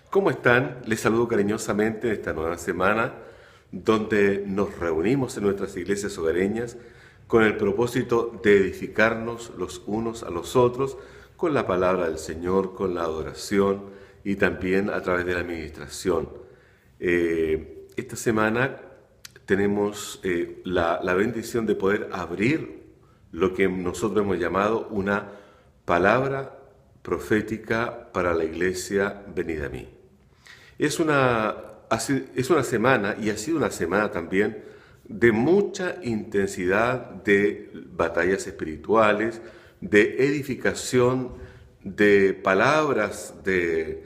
¿Cómo están? Les saludo cariñosamente en esta nueva semana donde nos reunimos en nuestras iglesias hogareñas con el propósito de edificarnos los unos a los otros con la palabra del Señor, con la adoración y también a través de la administración. Esta semana tenemos la bendición de poder abrir lo que nosotros hemos llamado una palabra profética para la iglesia venida a mí. Es una semana, y ha sido una semana también, de mucha intensidad de batallas espirituales, de edificación, de palabras, de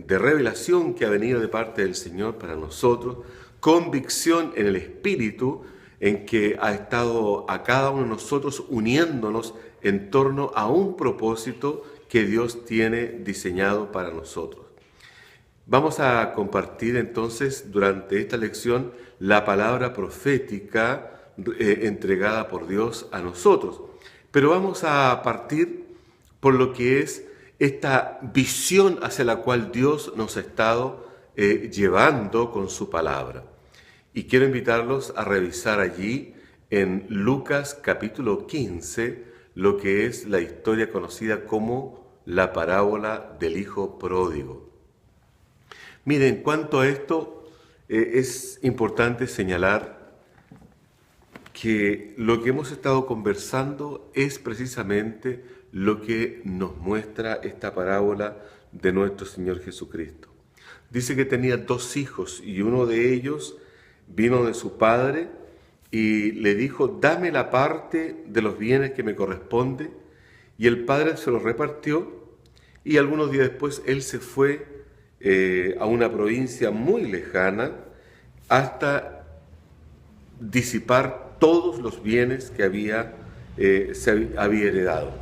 revelación que ha venido de parte del Señor para nosotros, convicción en el Espíritu, en que ha estado a cada uno de nosotros uniéndonos en torno a un propósito que Dios tiene diseñado para nosotros. Vamos a compartir entonces durante esta lección la palabra profética entregada por Dios a nosotros. Pero vamos a partir por lo que es esta visión hacia la cual Dios nos ha estado llevando con su palabra. Y quiero invitarlos a revisar allí en Lucas capítulo 15 lo que es la historia conocida como la parábola del hijo pródigo. Miren, en cuanto a esto, es importante señalar que lo que hemos estado conversando es precisamente lo que nos muestra esta parábola de nuestro Señor Jesucristo. Dice que tenía 2 hijos y uno de ellos vino de su padre y le dijo: dame la parte de los bienes que me corresponde. Y el padre se los repartió, y algunos días después él se fue a una provincia muy lejana hasta disipar todos los bienes que se había heredado.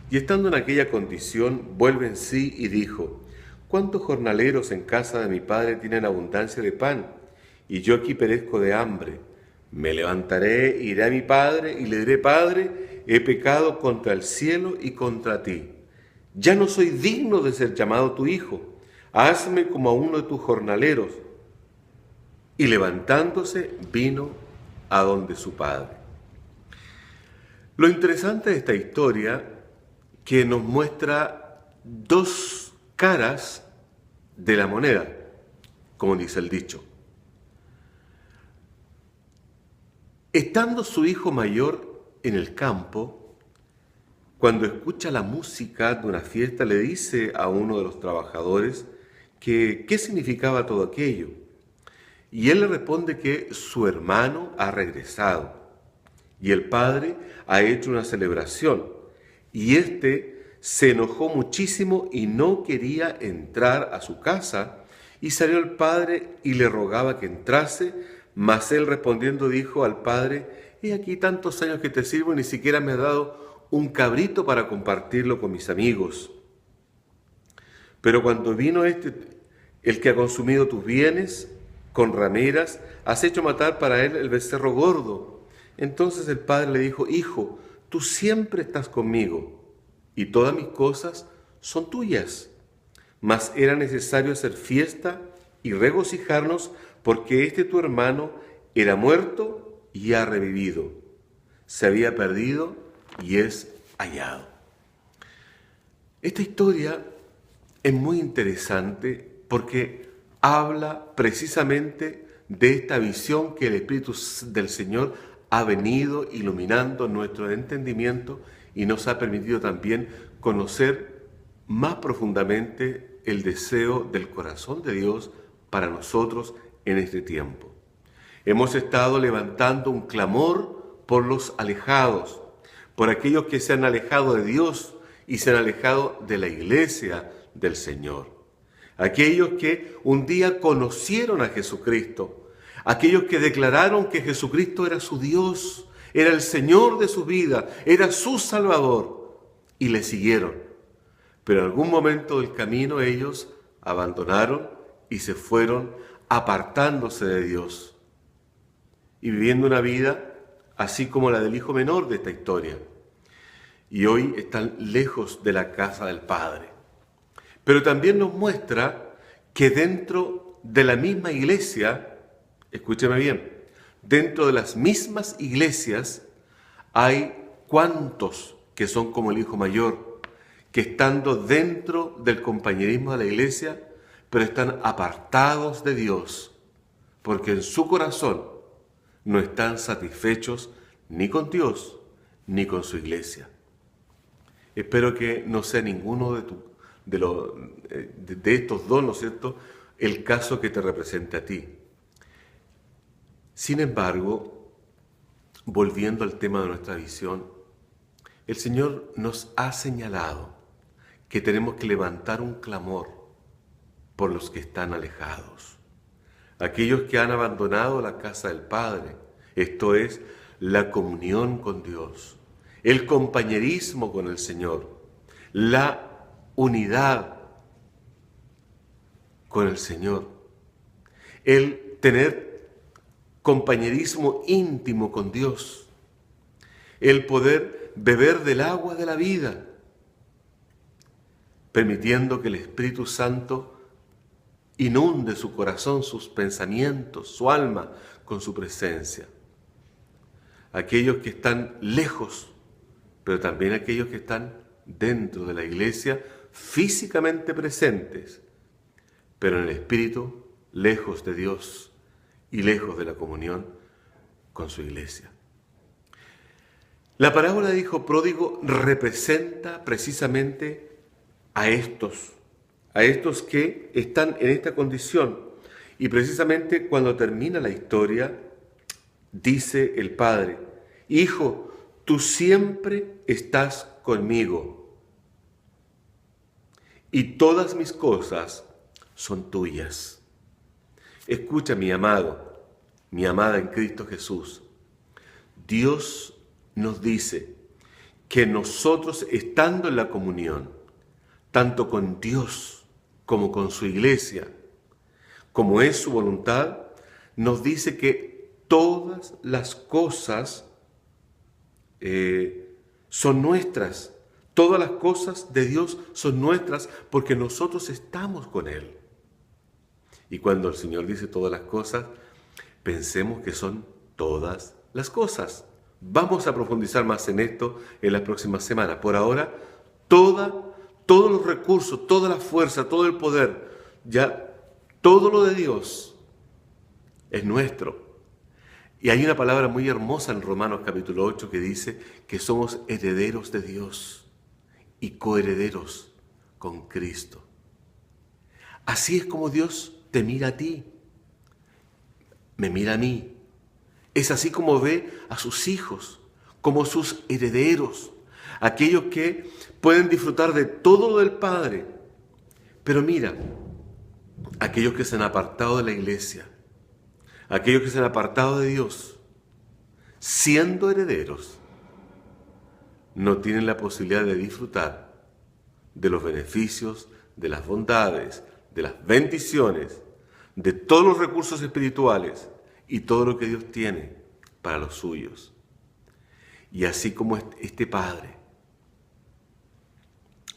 Y estando en aquella condición, vuelve en sí y dijo: ¿cuántos jornaleros en casa de mi padre tienen abundancia de pan? Y yo aquí perezco de hambre. Me levantaré, iré a mi padre y le diré: Padre, he pecado contra el cielo y contra ti. Ya no soy digno de ser llamado tu hijo. Hazme como a uno de tus jornaleros. Y levantándose, vino a donde su padre. Lo interesante de esta historia, que nos muestra 2 caras de la moneda, como dice el dicho. Estando su hijo mayor en el campo, cuando escucha la música de una fiesta, le dice a uno de los trabajadores que qué significaba todo aquello. Y él le responde que su hermano ha regresado y el padre ha hecho una celebración. Y éste se enojó muchísimo y no quería entrar a su casa. Y salió el padre y le rogaba que entrase, mas él respondiendo dijo al padre: he aquí tantos años que te sirvo y ni siquiera me has dado un cabrito para compartirlo con mis amigos. Pero cuando vino el que ha consumido tus bienes, con rameras has hecho matar para él el becerro gordo. Entonces el padre le dijo: hijo, tú siempre estás conmigo y todas mis cosas son tuyas. Mas era necesario hacer fiesta y regocijarnos, porque tu hermano era muerto y ha revivido. Se había perdido y es hallado. Esta historia es muy interesante porque habla precisamente de esta visión que el Espíritu del Señor ha venido iluminando nuestro entendimiento y nos ha permitido también conocer más profundamente el deseo del corazón de Dios para nosotros en este tiempo. Hemos estado levantando un clamor por los alejados, por aquellos que se han alejado de Dios y se han alejado de la iglesia del Señor. Aquellos que un día conocieron a Jesucristo, aquellos que declararon que Jesucristo era su Dios, era el Señor de su vida, era su Salvador, y le siguieron. Pero en algún momento del camino ellos abandonaron y se fueron apartándose de Dios y viviendo una vida así como la del hijo menor de esta historia. Y hoy están lejos de la casa del Padre. Pero también nos muestra que dentro de la misma iglesia, escúcheme bien, dentro de las mismas iglesias hay cuantos que son como el hijo mayor, que estando dentro del compañerismo de la iglesia, pero están apartados de Dios, porque en su corazón no están satisfechos ni con Dios ni con su iglesia. Espero que no sea ninguno de estos dos, ¿no es cierto?, el caso que te represente a ti. Sin embargo, volviendo al tema de nuestra visión, el Señor nos ha señalado que tenemos que levantar un clamor por los que están alejados, aquellos que han abandonado la casa del Padre, esto es, la comunión con Dios, el compañerismo con el Señor, la unidad con el Señor, el tener compañerismo íntimo con Dios, el poder beber del agua de la vida, permitiendo que el Espíritu Santo inunde su corazón, sus pensamientos, su alma con su presencia. Aquellos que están lejos, pero también aquellos que están dentro de la iglesia, físicamente presentes, pero en el espíritu lejos de Dios y lejos de la comunión con su iglesia. La parábola del hijo pródigo representa precisamente a estos que están en esta condición. Y precisamente cuando termina la historia, dice el padre: Hijo, tú siempre estás conmigo y todas mis cosas son tuyas. Escucha, mi amado, mi amada en Cristo Jesús. Dios nos dice que nosotros, estando en la comunión, tanto con Dios como con su iglesia, como es su voluntad, nos dice que todas las cosas son nuestras. Todas las cosas de Dios son nuestras porque nosotros estamos con Él. Y cuando el Señor dice todas las cosas, pensemos que son todas las cosas. Vamos a profundizar más en esto en las próximas semanas. Por ahora, todos los recursos, toda la fuerza, todo el poder, ya todo lo de Dios es nuestro. Y hay una palabra muy hermosa en Romanos capítulo 8 que dice que somos herederos de Dios y coherederos con Cristo. Así es como Dios te mira a ti, me mira a mí. Es así como ve a sus hijos, como sus herederos, aquellos que pueden disfrutar de todo lo del Padre. Pero mira, aquellos que se han apartado de la iglesia, aquellos que se han apartado de Dios, siendo herederos, no tienen la posibilidad de disfrutar de los beneficios, de las bondades, de las bendiciones, de todos los recursos espirituales y todo lo que Dios tiene para los suyos. Y así como este padre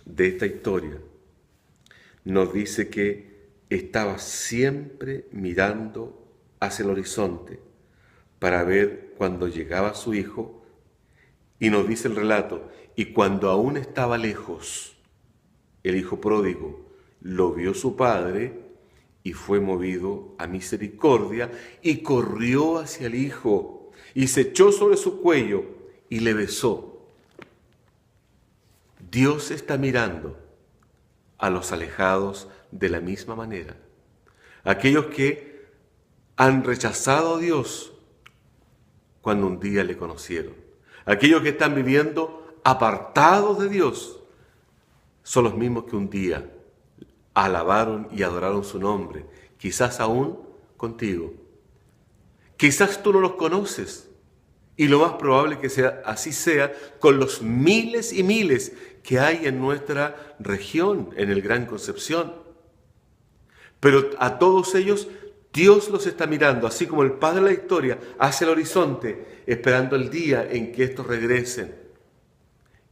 de esta historia nos dice que estaba siempre mirando hacia el horizonte para ver cuando llegaba su hijo, y nos dice el relato, y cuando aún estaba lejos, el hijo pródigo lo vio su padre y fue movido a misericordia y corrió hacia el hijo y se echó sobre su cuello y le besó. Dios está mirando a los alejados de la misma manera. Aquellos que han rechazado a Dios cuando un día le conocieron. Aquellos que están viviendo apartados de Dios son los mismos que un día alabaron y adoraron su nombre, quizás aún contigo. Quizás tú no los conoces, y lo más probable que así sea con los miles y miles que hay en nuestra región, en el Gran Concepción. Pero a todos ellos Dios los está mirando, así como el Padre de la historia hacia el horizonte, esperando el día en que estos regresen.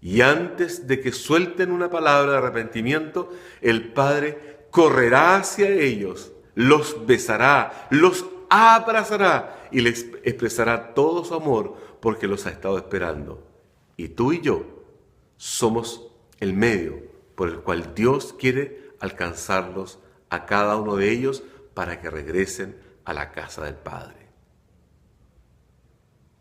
Y antes de que suelten una palabra de arrepentimiento, el Padre correrá hacia ellos, los besará, los abrazará y les expresará todo su amor porque los ha estado esperando. Y tú y yo somos el medio por el cual Dios quiere alcanzarlos a cada uno de ellos para que regresen a la casa del Padre.